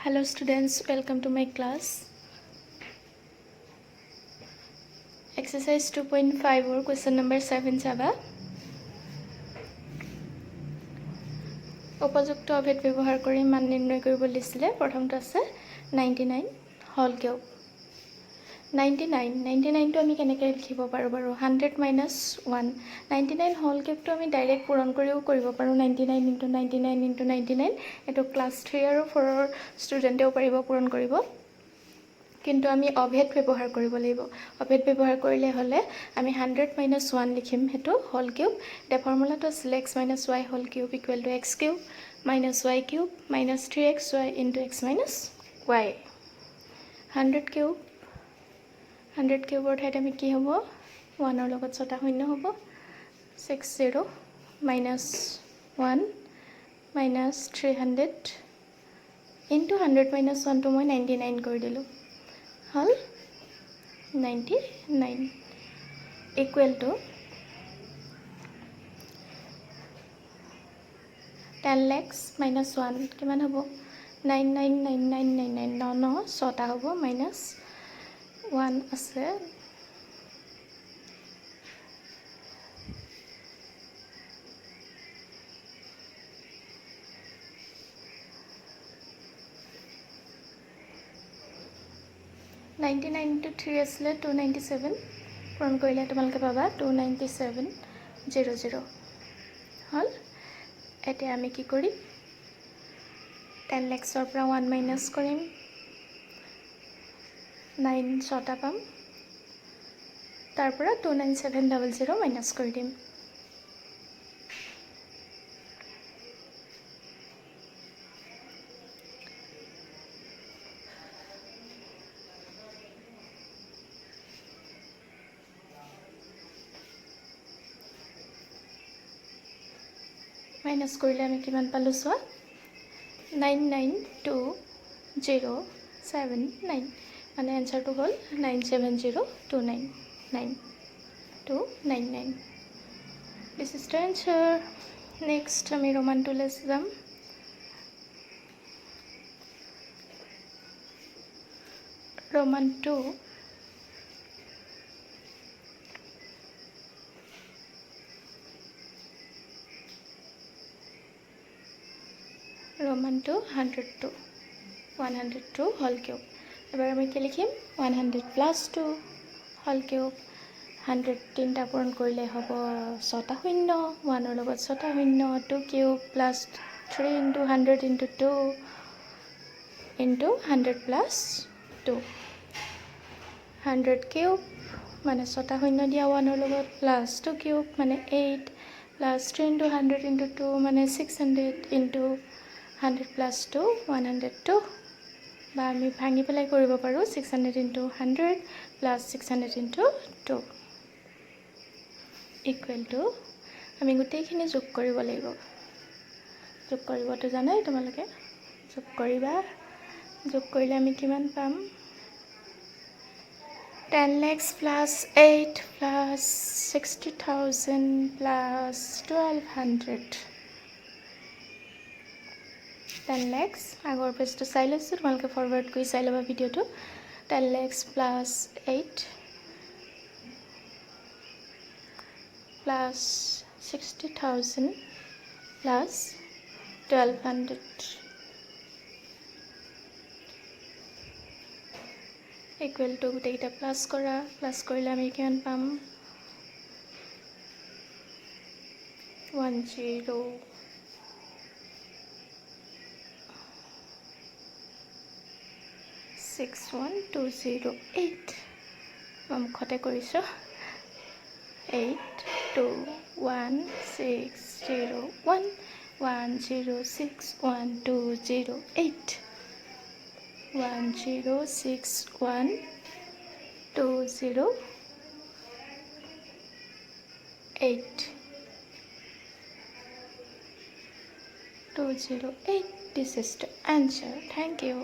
Hello students, welcome to my class. Exercise 2.5 or question number 7 chaba. উপযুক্ত অভেদ ব্যৱহাৰ কৰি মান নিৰ্ণয় কৰিব দিছিলে। প্ৰথমটো আছে 99 হল কিউব। 99 টো আমি কেনেকৈ লিখিব পাৰোঁ বাৰু? 100 minus 1. 99 হল কিউবটো আমি ডাইৰেক্ট পূৰণ কৰিও কৰিব পাৰোঁ। 99 into 99 into 99 এইটো ক্লাছ 3 আৰু 4ৰ ষ্টুডেণ্টেও পাৰিব পূৰণ কৰিব। কিন্তু আমি অভেদ ব্যৱহাৰ কৰিব লাগিব। অভেদ ব্যৱহাৰ কৰিলে হ'লে আমি 100 minus 1 লিখিম, সেইটো হল কিউব। এতিয়া ফৰ্মুলাটো আছিলে x minus y hall cube equal to x cube minus y cube minus 3xy into x minus y। 100 কিউবৰ ঠাইত আমি কি হ'ব? 1ৰ লগত 6টা শূন্য হ'ব। 60 minus 1 minus 300 into 100 minus 1 টো মই 99 কৰি দিলোঁ। হল 99 equal to 10 lakhs minus 1 কিমান হ'ব? 999999 6টা হ'ব minus 1 আছে। নাইণ্টি নাইন ইনটু 3 আছিলে 297 পূৰণ কৰিলে তোমালোকে পাবা 297,000 হ'ল। এতিয়া আমি কি কৰিম? 10 lakhsৰ পৰা 1 মাইনাছ কৰিম, 9 6টা পাম, তাৰ পৰা 297,000 মাইনাছ কৰি দিম। মাইনাছ কৰিলে আমি কিমান পালোঁ চোৱা? 992,079 মানে এনচাৰটো হ'ল 970,299। This is the answer. Next আমি ৰোমান 2লৈ যাম। ৰোমান 2 102 হল কিউব। এবাৰ আমি কি লিখিম? 100 plus 2 হল কিউব। 100 তিনিটা পূৰণ কৰিলে হ'ব 6টা শূন্য, 1ৰ লগত 6টা শূন্য, 2 cube plus 3 into 100 into 2 into 100 plus 2। 100 cube মানে 6টা শূন্য দিয়া 1ৰ লগত প্লাছ 2 কিউব মানে 8 প্লাছ 3 into 100 into 2 মানে 600 into 100 plus 2 102 বা আমি ভাঙি পেলাই কৰিব পাৰোঁ 600 into 100 plus 600 into 2 equal to আমি গোটেইখিনি যোগ কৰিব লাগিব। যোগ কৰিবতো জানাই তোমালোকে, যোগ কৰিবা। যোগ কৰিলে আমি কিমান পাম? 10 lakhs plus 8 plus 60,000 plus 1200। 10 lakhs আগৰ পেজটো চাই লৈছোঁ, তোমালোকে ফৰৱাৰ্ড কৰি চাই ল'বা ভিডিঅ'টো। 10 lakhs plus 8 plus 60,000 plus 1200 equal to গোটেইকেইটা প্লাছ কৰা। প্লাছ কৰিলে আমি কিমান পাম? 10,61208 মই মুখতে কৰিছোঁ। 821,601,106,1208 106,120,8 208. This is the answer. Thank you.